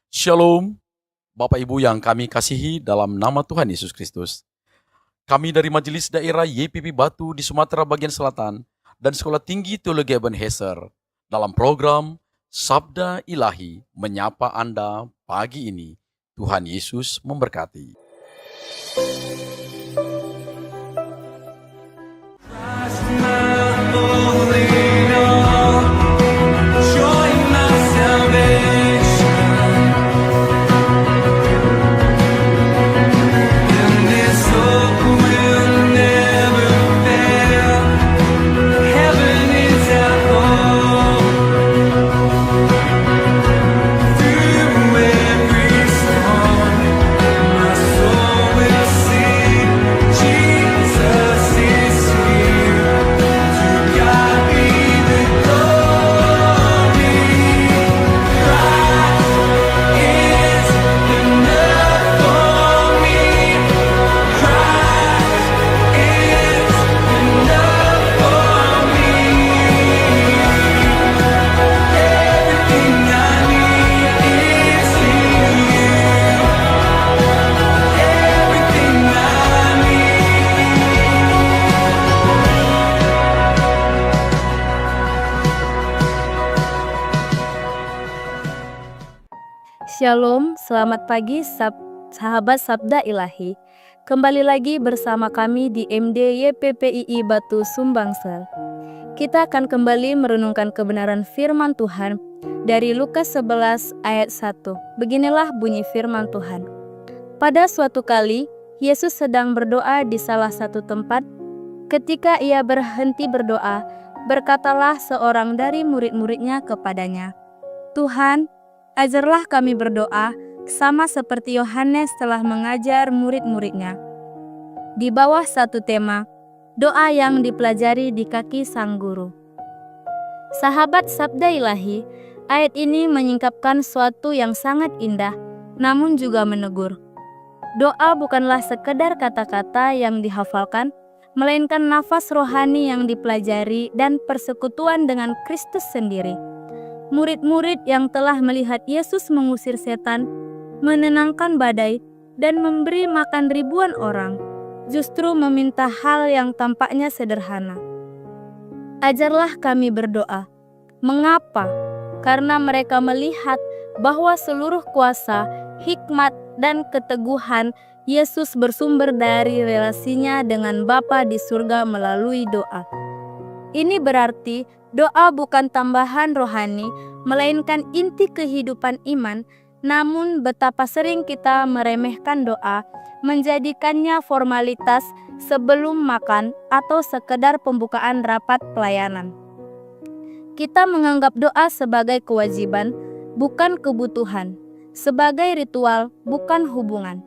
Shalom, Bapak Ibu yang kami kasihi dalam nama Tuhan Yesus Kristus. Kami dari Majelis Daerah YPP Batu di Sumatera bagian Selatan dan Sekolah Tinggi Teologi Ebenezer dalam program Sabda Ilahi menyapa Anda pagi ini. Tuhan Yesus memberkati. Shalom, selamat pagi sahabat Sabda Ilahi. Kembali lagi bersama kami di MD YPPII Batu Sumbangsel. Kita akan kembali merenungkan kebenaran firman Tuhan dari Lukas 11 ayat 1. Beginilah bunyi firman Tuhan. Pada suatu kali, Yesus sedang berdoa di salah satu tempat. Ketika ia berhenti berdoa, berkatalah seorang dari murid-muridnya kepadanya, "Tuhan, ajarlah kami berdoa, sama seperti Yohanes telah mengajar murid-muridnya." Di bawah satu tema, doa yang dipelajari di kaki sang guru. Sahabat Sabda Ilahi, ayat ini menyingkapkan suatu yang sangat indah, namun juga menegur. Doa bukanlah sekedar kata-kata yang dihafalkan, melainkan nafas rohani yang dipelajari dan persekutuan dengan Kristus sendiri. Murid-murid yang telah melihat Yesus mengusir setan, menenangkan badai, dan memberi makan ribuan orang, justru meminta hal yang tampaknya sederhana. Ajarlah kami berdoa. Mengapa? Karena mereka melihat bahwa seluruh kuasa, hikmat, dan keteguhan Yesus bersumber dari relasinya dengan Bapa di surga melalui doa. Ini berarti doa bukan tambahan rohani, melainkan inti kehidupan iman. Namun betapa sering kita meremehkan doa, menjadikannya formalitas sebelum makan atau sekedar pembukaan rapat pelayanan. Kita menganggap doa sebagai kewajiban, bukan kebutuhan, sebagai ritual, bukan hubungan.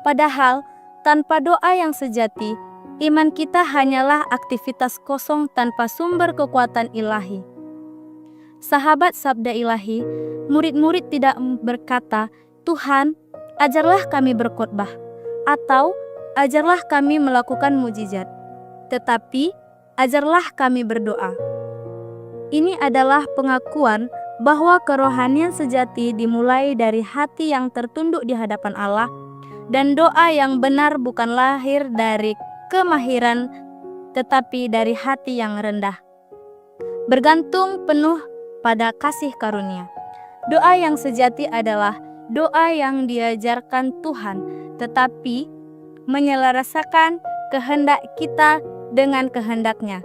Padahal, tanpa doa yang sejati, iman kita hanyalah aktivitas kosong tanpa sumber kekuatan ilahi. Sahabat Sabda Ilahi, murid-murid tidak berkata, "Tuhan, ajarlah kami berkhotbah," atau "ajarlah kami melakukan mujizat," tetapi ajarlah kami berdoa. Ini adalah pengakuan bahwa kerohanian sejati dimulai dari hati yang tertunduk di hadapan Allah, dan doa yang benar bukan lahir dari kemahiran, tetapi dari hati yang rendah, bergantung penuh pada kasih karunia. Doa yang sejati adalah doa yang diajarkan Tuhan, tetapi menyelarasakan kehendak kita dengan kehendaknya.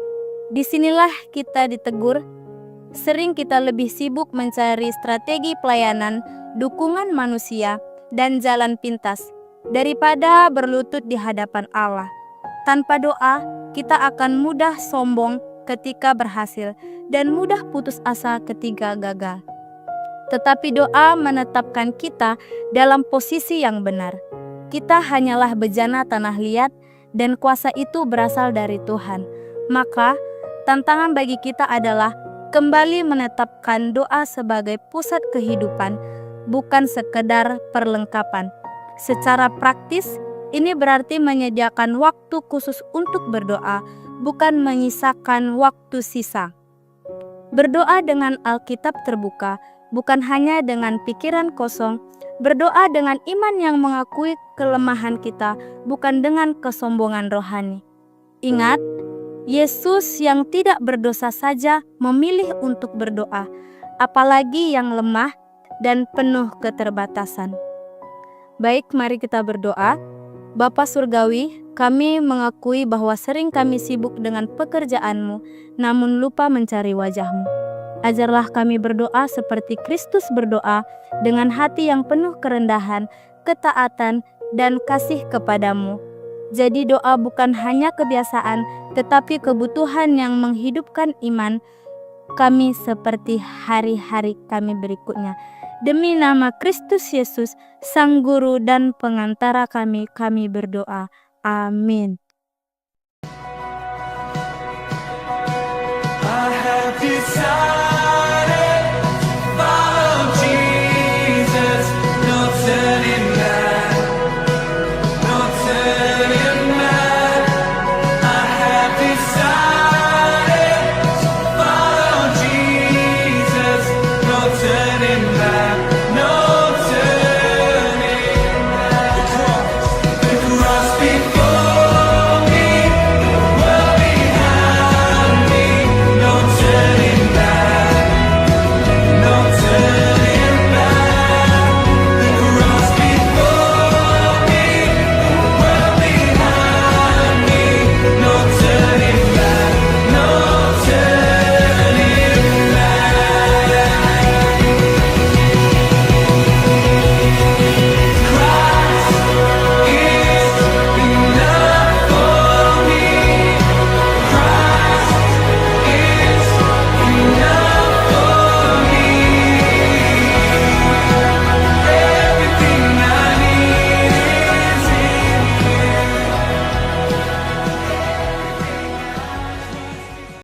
Disinilah kita ditegur. Sering kita lebih sibuk mencari strategi pelayanan, dukungan manusia, dan jalan pintas, daripada berlutut di hadapan Allah. Tanpa doa, kita akan mudah sombong ketika berhasil dan mudah putus asa ketika gagal. Tetapi doa menetapkan kita dalam posisi yang benar. Kita hanyalah bejana tanah liat dan kuasa itu berasal dari Tuhan. Maka, tantangan bagi kita adalah kembali menetapkan doa sebagai pusat kehidupan, bukan sekedar perlengkapan. Secara praktis, ini berarti menyediakan waktu khusus untuk berdoa, bukan menyisakan waktu sisa. Berdoa dengan Alkitab terbuka bukan hanya dengan pikiran kosong, berdoa dengan iman yang mengakui kelemahan kita, bukan dengan kesombongan rohani. Ingat, Yesus yang tidak berdosa saja memilih untuk berdoa, apalagi yang lemah dan penuh keterbatasan. Baik, mari kita berdoa. Bapa Surgawi, kami mengakui bahwa sering kami sibuk dengan pekerjaan-Mu, namun lupa mencari wajah-Mu. Ajarlah kami berdoa seperti Kristus berdoa, dengan hati yang penuh kerendahan, ketaatan, dan kasih kepadamu. Jadi doa bukan hanya kebiasaan, tetapi kebutuhan yang menghidupkan iman kami seperti hari-hari kami berikutnya. Demi nama Kristus Yesus, Sang Guru dan Pengantara kami berdoa. Amin.